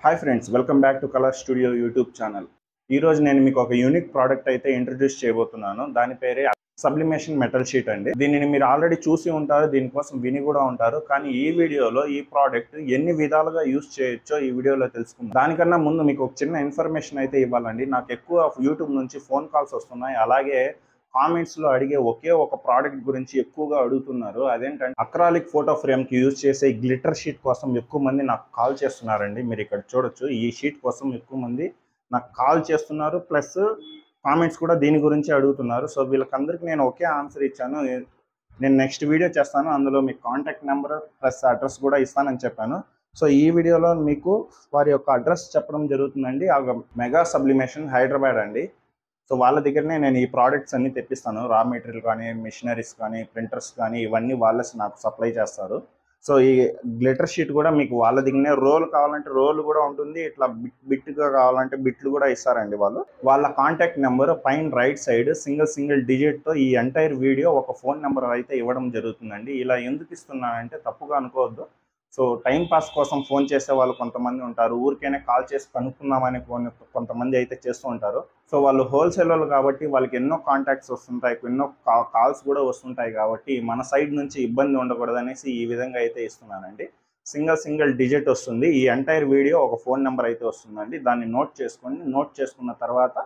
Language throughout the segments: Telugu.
Hi friends, welcome back to colour studio YouTube channel. ఈరోజు నేను మీకు ఒక యూనిక్ ప్రోడక్ట్ అయితే ఇంట్రడ్యూస్ చేయబోతున్నాను. దాని పేరే సబ్లిమేషన్ మెటల్ షీట్ అండి. దీనిని మీరు ఆల్రెడీ చూసి ఉంటారు, దీనికోసం విని కూడా ఉంటారు. కానీ ఈ వీడియోలో ఈ ప్రోడక్ట్ ఎన్ని విధాలుగా యూస్ చేయొచ్చో ఈ వీడియోలో తెలుసుకుందాం. దానికన్నా ముందు మీకు ఒక చిన్న ఇన్ఫర్మేషన్ అయితే ఇవ్వాలండి. నాకు ఎక్కువ యూట్యూబ్ నుంచి ఫోన్ కాల్స్ వస్తున్నాయి. అలాగే కామెంట్స్లో అడిగే ఒకే ఒక ప్రోడక్ట్ గురించి ఎక్కువగా అడుగుతున్నారు. అదేంటంటే అక్రాలిక్ ఫోటో ఫ్రేమ్కి యూజ్ చేసే గ్లిటర్ షీట్ కోసం ఎక్కువ మంది నాకు కాల్ చేస్తున్నారండి. మీరు ఇక్కడ చూడొచ్చు, ఈ షీట్ కోసం ఎక్కువ మంది నాకు కాల్ చేస్తున్నారు. ప్లస్ కామెంట్స్ కూడా దీని గురించి అడుగుతున్నారు. సో వీళ్ళకందరికీ నేను ఒకే ఆన్సర్ ఇచ్చాను. నేను నెక్స్ట్ వీడియో చేస్తాను, అందులో మీకు కాంటాక్ట్ నెంబర్ ప్లస్ అడ్రస్ కూడా ఇస్తానని చెప్పాను. సో ఈ వీడియోలో మీకు వారి యొక్క అడ్రస్ చెప్పడం జరుగుతుందండి. మెగా సబ్లిమేషన్ హైదరాబాద్ అండి. సో వాళ్ళ దగ్గరనే నేను ఈ ప్రోడక్ట్స్ అన్ని తెప్పిస్తాను. రా మెటీరియల్ కానీ, మిషనరీస్ కానీ, ప్రింటర్స్ కానీ, ఇవన్నీ వాళ్ళే నాకు సప్లై చేస్తారు. సో ఈ గ్లిటర్ షీట్ కూడా మీకు వాళ్ళ దగ్గరనే, రోల్ కావాలంటే రోల్ కూడా ఉంటుంది, ఇట్లా బిట్గా కావాలంటే బిట్లు కూడా ఇస్తారండి వాళ్ళు. వాళ్ళ కాంటాక్ట్ నెంబర్ పైన రైట్ సైడ్ సింగిల్ డిజిట్తో ఈ ఎంటైర్ వీడియో ఒక ఫోన్ నెంబర్ అయితే ఇవ్వడం జరుగుతుందండి. ఇలా ఎందుకు ఇస్తున్నానంటే తప్పుగా అనుకోవద్దు. సో టైం పాస్ కోసం ఫోన్ చేసే వాళ్ళు కొంతమంది ఉంటారు, ఊరికైనా కాల్ చేసి కనుక్కుందామని కొంతమంది అయితే చేస్తూ ఉంటారు. సో వాళ్ళు హోల్సేల్ వాళ్ళు కాబట్టి వాళ్ళకి ఎన్నో కాంటాక్ట్స్ వస్తుంటాయి, ఎన్నో కాల్స్ కూడా వస్తుంటాయి. కాబట్టి మన సైడ్ నుంచి ఇబ్బంది ఉండకూడదు అనేసి ఈ విధంగా అయితే ఇస్తున్నానండి. సింగిల్ డిజిట్ వస్తుంది. ఈ ఎంటైర్ వీడియో ఒక ఫోన్ నెంబర్ అయితే వస్తుందండి. దాన్ని నోట్ చేసుకోండి. నోట్ చేసుకున్న తర్వాత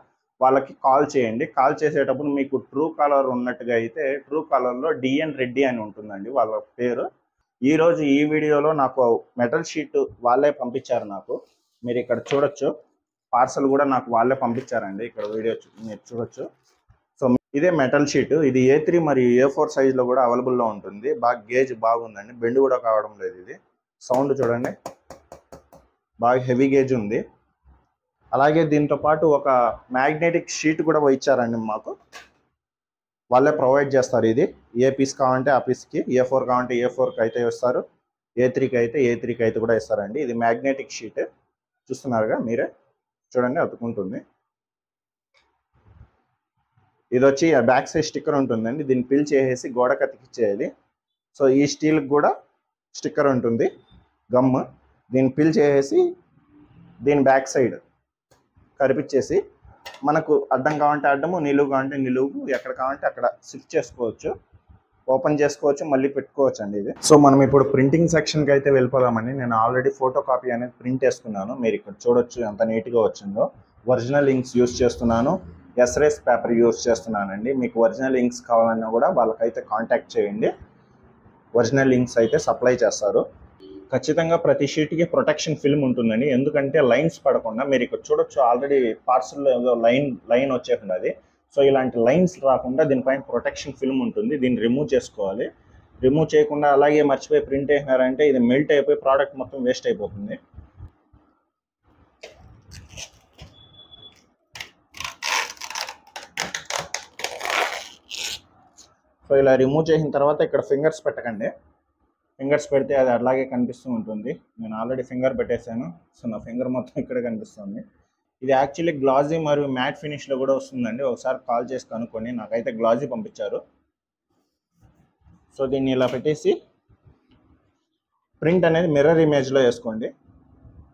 వాళ్ళకి కాల్ చేయండి. కాల్ చేసేటప్పుడు మీకు ట్రూ కాలర్ ఉన్నట్టుగా అయితే ట్రూ కాలర్లో డిఎన్ రెడ్డి అని ఉంటుందండి వాళ్ళ పేరు. ఈరోజు ఈ వీడియోలో నాకు మెటల్ షీట్ వాళ్ళే పంపించారు నాకు. మీరు ఇక్కడ చూడొచ్చు, పార్సల్ కూడా నాకు వాళ్ళే పంపించారండి. ఇక్కడ వీడియో మీరు చూడొచ్చు. సో ఇదే మెటల్ షీట్. ఇది A3 మరియు A4 సైజులో కూడా అవైలబుల్లో ఉంటుంది. బాగా గేజ్ బాగుందండి, బెండ్ కూడా కావడం లేదు. ఇది సౌండ్ చూడండి, బాగా హెవీ గేజ్ ఉంది. అలాగే దీంతో పాటు ఒక మ్యాగ్నెటిక్ షీట్ కూడా ఇచ్చారండి మాకు. వాళ్ళే ప్రొవైడ్ చేస్తారు. ఇది ఏ పీస్ కావాలంటే ఆ పీస్కి, A4 కావాలంటే A4కి అయితే ఇస్తారు, A3కి అయితే కూడా ఇస్తారండి. ఇది మ్యాగ్నెటిక్ షీట్ చూస్తున్నారుగా మీరే, చూడండి అతుకుంటుంది. ఇది వచ్చి బ్యాక్ సైడ్ స్టిక్కర్ ఉంటుందండి. దీన్ని పిల్ చేసేసి గోడకు అతికిచ్చేయాలి. సో ఈ స్టీల్కి కూడా స్టిక్కర్ ఉంటుంది, గమ్. దీన్ని పిల్ చేసేసి దీని బ్యాక్ సైడ్ కరిపించేసి మనకు అడ్డం కావాలంటే అడ్డము, నిలువు కావాలంటే నిలువు, ఎక్కడ కావాలంటే అక్కడ షిఫ్ట్ చేసుకోవచ్చు, ఓపెన్ చేసుకోవచ్చు, మళ్ళీ పెట్టుకోవచ్చు అండి ఇది. సో మనం ఇప్పుడు ప్రింటింగ్ సెక్షన్కి అయితే వెళ్ళిపోదామండి. నేను ఆల్రెడీ ఫోటో కాపీ అనేది ప్రింట్ చేసుకున్నాను. మీరు ఇక్కడ చూడొచ్చు ఎంత నీట్గా వచ్చిందో. ఒరిజినల్ ఇంక్స్ యూస్ చేస్తున్నాను, ఎస్రేస్ పేపర్ యూస్ చేస్తున్నానండి. మీకు ఒరిజినల్ ఇంక్స్ కావాలన్నా కూడా వాళ్ళకైతే కాంటాక్ట్ చేయండి, ఒరిజినల్ ఇంక్స్ అయితే సప్లై చేస్తారు. ఖచ్చితంగా ప్రతి షీట్కి ప్రొటెక్షన్ ఫిల్మ్ ఉంటుందండి. ఎందుకంటే లైన్స్ పడకుండా. మీరు ఇక్కడ చూడొచ్చు, ఆల్రెడీ పార్సల్లో ఏదో లైన్ వచ్చేసింది. సో ఇలాంటి లైన్స్ రాకుండా దీనిపైన ప్రొటెక్షన్ ఫిల్మ్ ఉంటుంది. దీన్ని రిమూవ్ చేసుకోవాలి. రిమూవ్ చేయకుండా అలాగే మర్చిపోయి ప్రింట్ వేసినారంటే ఇది మెల్ట్ అయిపోయి ప్రోడక్ట్ మొత్తం వేస్ట్ అయిపోతుంది. సో ఇలా రిమూవ్ చేసిన తర్వాత ఇక్కడ ఫింగర్స్ పెట్టకండి. ఫింగర్స్ పెడితే అది అలాగే కనిపిస్తూ ఉంటుంది. నేను ఆల్రెడీ ఫింగర్ పెట్టేశాను. సో నా ఫింగర్ మొత్తం ఇక్కడ కనిపిస్తుంది. ఇది యాక్చువల్లీ గ్లాజీ మరియు మ్యాట్ ఫినిష్లో కూడా వస్తుందండి. ఒకసారి కాల్ చేసి కనుక్కొని, నాకైతే గ్లాజీ పంపించారు. సో దీన్ని ఇలా పెట్టేసి ప్రింట్ అనేది మిర్రర్ ఇమేజ్లో వేసుకోండి.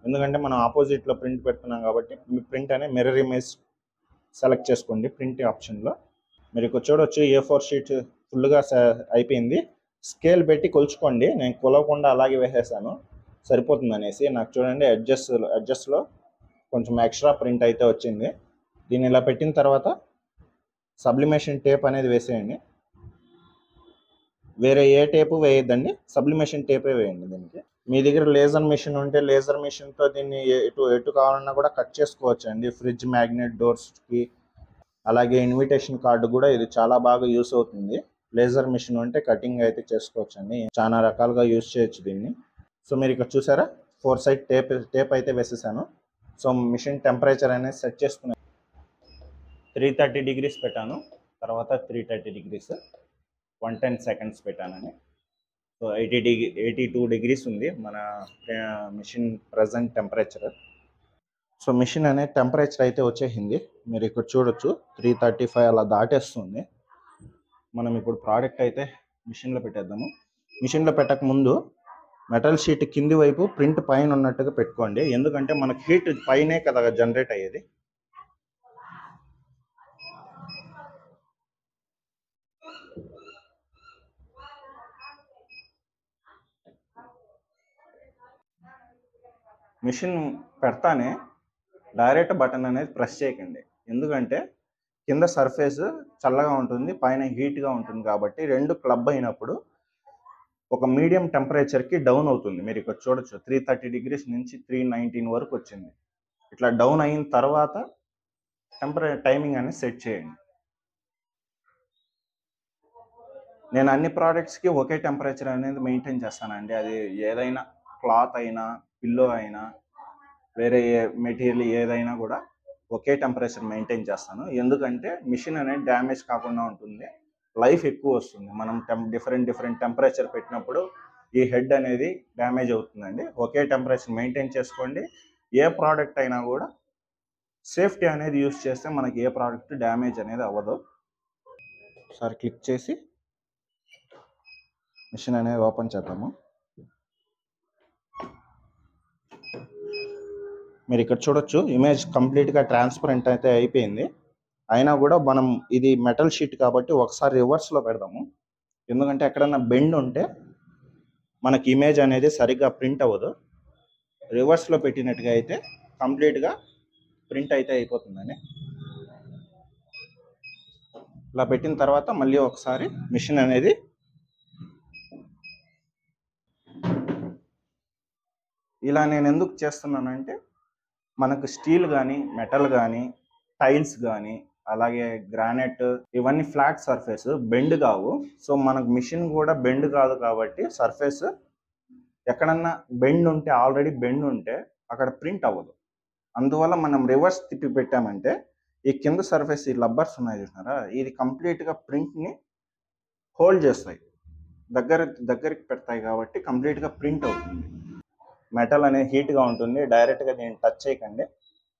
ఎందుకంటే మనం ఆపోజిట్లో ప్రింట్ పెడుతున్నాం కాబట్టి మీ ప్రింట్ అనేది మిర్రర్ ఇమేజ్ సెలెక్ట్ చేసుకోండి ప్రింట్ ఆప్షన్లో. మీరు ఇక్కడ చూడొచ్చు, A4 షీట్ ఫుల్గా అయిపోయింది. స్కేల్ పెట్టి కొలుచుకోండి. నేను కొలవకుండా అలాగే వేసేసాను, సరిపోతుంది అనేసి. నాకు చూడండి అడ్జస్ట్లో కొంచెం ఎక్స్ట్రా ప్రింట్ అయితే వచ్చింది. దీన్ని ఇలా పెట్టిన తర్వాత సబ్లిమేషన్ టేప్ అనేది వేసేయండి. వేరే ఏ టేపు వేయద్దండి, సబ్లిమేషన్ టేపే వేయండి దీనికి. మీ దగ్గర లేజర్ మిషన్ ఉంటే లేజర్ మిషన్తో దీన్ని ఎటు కావాలన్నా కూడా కట్ చేసుకోవచ్చు అండి. ఫ్రిడ్జ్ మ్యాగ్నెట్ డోర్స్కి, అలాగే ఇన్విటేషన్ కార్డు కూడా ఇది చాలా బాగా యూస్ అవుతుంది. లేజర్ మిషన్ ఉంటే కటింగ్ అయితే చేసుకోవచ్చు అండి. చాలా రకాలుగా యూస్ చేయొచ్చు దీన్ని. సో మీరు ఇక్కడ చూసారా, 4 సైడ్ టేప్ అయితే వేసేసాను. సో మిషన్ టెంపరేచర్ అనేది సెట్ చేసుకున్నాను. 330 డిగ్రీస్ పెట్టాను, తర్వాత 330 డిగ్రీస్ 110 సెకండ్స్ పెట్టానని. సో 82 డిగ్రీస్ ఉంది మన machine present temperature. So machine అనే టెంపరేచర్ అయితే వచ్చేసింది. మీరు ఇక్కడ చూడొచ్చు 335 అలా దాటేస్తుంది. మనం ఇప్పుడు ప్రోడక్ట్ అయితే మిషన్లో పెట్టేద్దాము. మిషన్లో పెట్టక ముందు మెటల్ షీట్ కింది వైపు ప్రింట్ పైన ఉన్నట్టుగా పెట్టుకోండి, ఎందుకంటే మనకి హీట్ పైనే కదా జనరేట్ అయ్యేది. మిషన్ పెడతానే డైరెక్ట్ బటన్ అనేది ప్రెస్ చేయకండి, ఎందుకంటే కింద సర్ఫేస్ చల్లగా ఉంటుంది, పైన హీట్గా ఉంటుంది కాబట్టి రెండు క్లబ్ అయినప్పుడు ఒక మీడియం టెంపరేచర్కి డౌన్ అవుతుంది. మీరు ఇక్కడ చూడొచ్చు 330 డిగ్రీస్ నుంచి 319 వరకు వచ్చింది. ఇట్లా డౌన్ అయిన తర్వాత టైమింగ్ అనేది సెట్ చేయండి. నేను అన్ని ప్రోడక్ట్స్కి ఒకే టెంపరేచర్ అనేది మెయింటైన్ చేస్తానండి. అది ఏదైనా క్లాత్ అయినా, పిల్లో అయినా, వేరే మెటీరియల్ ఏదైనా కూడా ఒకే టెంపరేచర్ మెయింటైన్ చేస్తాను, ఎందుకంటే మిషన్ అనేది డ్యామేజ్ కాకుండా ఉంటుంది, లైఫ్ ఎక్కువ వస్తుంది. మనం డిఫరెంట్ టెంపరేచర్ పెట్టినప్పుడు ఈ హెడ్ అనేది డ్యామేజ్ అవుతుందండి. ఒకే టెంపరేచర్ మెయింటైన్ చేసుకోండి. ఏ ప్రోడక్ట్ అయినా కూడా సేఫ్టీ అనేది యూస్ చేస్తే మనకి ఏ ప్రోడక్ట్ డ్యామేజ్ అనేది అవ్వదు. ఒకసారి క్లిక్ చేసి మిషన్ అనేది ఓపెన్ చేద్దాము. మీరు ఇక్కడ చూడొచ్చు, ఇమేజ్ కంప్లీట్గా ట్రాన్స్పరెంట్ అయితే అయిపోయింది. అయినా కూడా మనం ఇది మెటల్ షీట్ కాబట్టి ఒకసారి రివర్స్లో పెడదాము, ఎందుకంటే ఎక్కడన్నా బెండ్ ఉంటే మనకి ఇమేజ్ అనేది సరిగ్గా ప్రింట్ అవ్వదు. రివర్స్లో పెట్టినట్టుగా అయితే కంప్లీట్గా ప్రింట్ అయితే అయిపోతుందని. ఇలా పెట్టిన తర్వాత మళ్ళీ ఒకసారి మిషన్ అనేది ఇలా నేను ఎందుకు చేస్తున్నానంటే, మనకు స్టీల్ కానీ, మెటల్ కానీ, టైల్స్ కానీ, అలాగే గ్రానైట్, ఇవన్నీ ఫ్లాట్ సర్ఫేస్, బెండ్ కావు. సో మనకు మిషన్ కూడా బెండ్ కాదు కాబట్టి సర్ఫేస్ ఎక్కడన్నా బెండ్ ఉంటే, ఆల్రెడీ బెండ్ ఉంటే అక్కడ ప్రింట్ అవ్వదు. అందువల్ల మనం రివర్స్ తిప్పి పెట్టామంటే ఈ కింద సర్ఫేస్, ఈ లబ్బర్స్ ఉన్నాయి చూసినారా, ఇది కంప్లీట్గా ప్రింట్ని హోల్డ్ చేస్తాయి, దగ్గరికి పెడతాయి కాబట్టి కంప్లీట్గా ప్రింట్ అవుతుంది. మెటల్ అనేది హీట్గా ఉంటుంది, డైరెక్ట్గా దీన్ని టచ్ చేయకండి,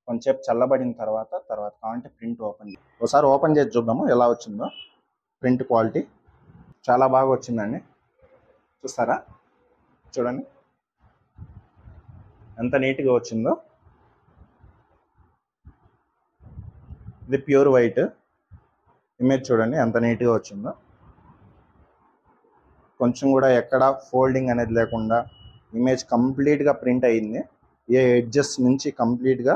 కొంచెంసేపు చల్లబడిన తర్వాత కావాలంటే ప్రింట్ ఒకసారి ఓపెన్ చేసి చూద్దాము ఎలా వచ్చిందో. ప్రింట్ క్వాలిటీ చాలా బాగా వచ్చిందండి, చూస్తారా, చూడండి ఎంత నీట్గా వచ్చిందో. ఇది ప్యూర్ వైట్ ఇమేజ్, చూడండి ఎంత నీట్గా వచ్చిందో. కొంచెం కూడా ఎక్కడ ఫోల్డింగ్ అనేది లేకుండా ఇమేజ్ కంప్లీట్గా ప్రింట్ అయ్యింది. ఏ ఎడ్జెస్ నుంచి కంప్లీట్గా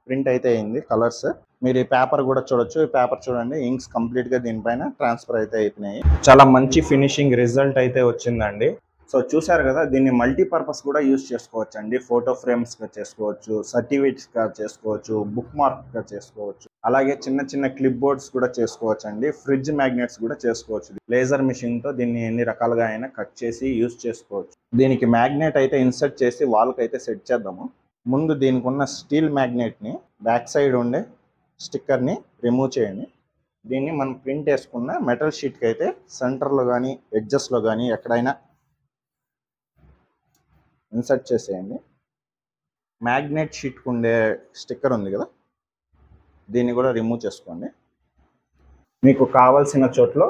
ప్రింట్ అయితే అయింది కలర్స్. మీరు ఈ పేపర్ కూడా చూడొచ్చు, ఈ పేపర్ చూడండి, ఇంక్స్ కంప్లీట్గా దీనిపైన ట్రాన్స్ఫర్ అయితే అయిపోయినాయి. చాలా మంచి ఫినిషింగ్ రిజల్ట్ అయితే వచ్చిందండి. సో చూసారు కదా, దీన్ని మల్టీపర్పస్ కూడా యూజ్ చేసుకోవచ్చు అండి. ఫోటో ఫ్రేమ్స్గా చేసుకోవచ్చు, సర్టిఫికేట్స్గా చేసుకోవచ్చు, బుక్ మార్క్గా చేసుకోవచ్చు, అలాగే చిన్న క్లిప్ బోర్డ్స్ కూడా చేసుకోవచ్చు అండి. ఫ్రిడ్జ్ మ్యాగ్నెట్స్ కూడా చేసుకోవచ్చు. లేజర్ మిషన్తో దీన్ని ఎన్ని రకాలుగా అయినా కట్ చేసి యూజ్ చేసుకోవచ్చు. దీనికి మ్యాగ్నెట్ అయితే ఇన్సర్ట్ చేసి వాల్కి అయితే సెట్ చేద్దాము. ముందు దీనికి ఉన్న స్టీల్ మ్యాగ్నెట్ని, బ్యాక్ సైడ్ ఉండే స్టిక్కర్ని రిమూవ్ చేయండి. దీన్ని మనం ప్రింట్ వేసుకున్న మెటల్ షీట్కి అయితే సెంటర్లో కానీ ఎడ్జెస్లో కానీ ఎక్కడైనా ఇన్సర్ట్ చేసేయండి. మ్యాగ్నెట్ షీట్కి ఉండే స్టిక్కర్ ఉంది కదా, దీన్ని కూడా రిమూవ్ చేసుకోండి. మీకు కావాల్సిన చోట్లో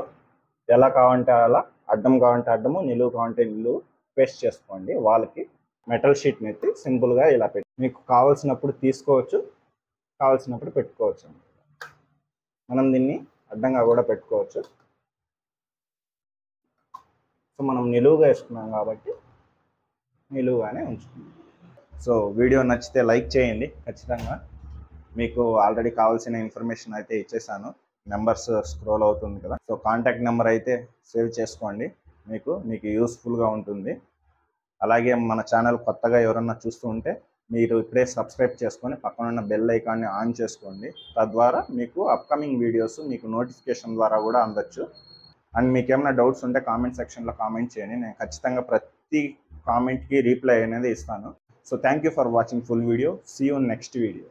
ఎలా కావాలంటే అలా, అడ్డం కావాలంటే అడ్డము, నిలువు కావాలంటే నిలువు పేస్ట్ చేసుకోండి. వాళ్ళకి మెటల్ షీట్ని ఎత్తి సింపుల్గా ఇలా పెట్టి మీకు కావాల్సినప్పుడు తీసుకోవచ్చు, కావాల్సినప్పుడు పెట్టుకోవచ్చు. మనం దీన్ని అడ్డంగా కూడా పెట్టుకోవచ్చు. సో మనం నిలువుగా వేసుకున్నాం కాబట్టి నిలువుగానే ఉంచుకుందాం. సో వీడియో నచ్చితే లైక్ చేయండి ఖచ్చితంగా. మీకు ఆల్రెడీ కావాల్సిన ఇన్ఫర్మేషన్ అయితే ఇచ్చేసాను, నెంబర్స్ స్క్రోల్ అవుతుంది కదా, సో కాంటాక్ట్ నెంబర్ అయితే సేవ్ చేసుకోండి, మీకు యూస్ఫుల్గా ఉంటుంది. అలాగే మన ఛానల్ కొత్తగా ఎవరన్నా చూస్తూ ఉంటే మీరు ఇప్పుడే సబ్స్క్రైబ్ చేసుకొని పక్కనున్న బెల్ ఐకాన్ని ఆన్ చేసుకోండి. తద్వారా మీకు అప్కమింగ్ వీడియోస్ మీకు నోటిఫికేషన్ ద్వారా కూడా అందచ్చు. అండ్ మీకు ఏమైనా డౌట్స్ ఉంటే కామెంట్ సెక్షన్లో కామెంట్ చేయండి, నేను ఖచ్చితంగా ప్రతి కామెంట్కి రిప్లై అనేది ఇస్తాను. So thank you for watching full video. See you next video.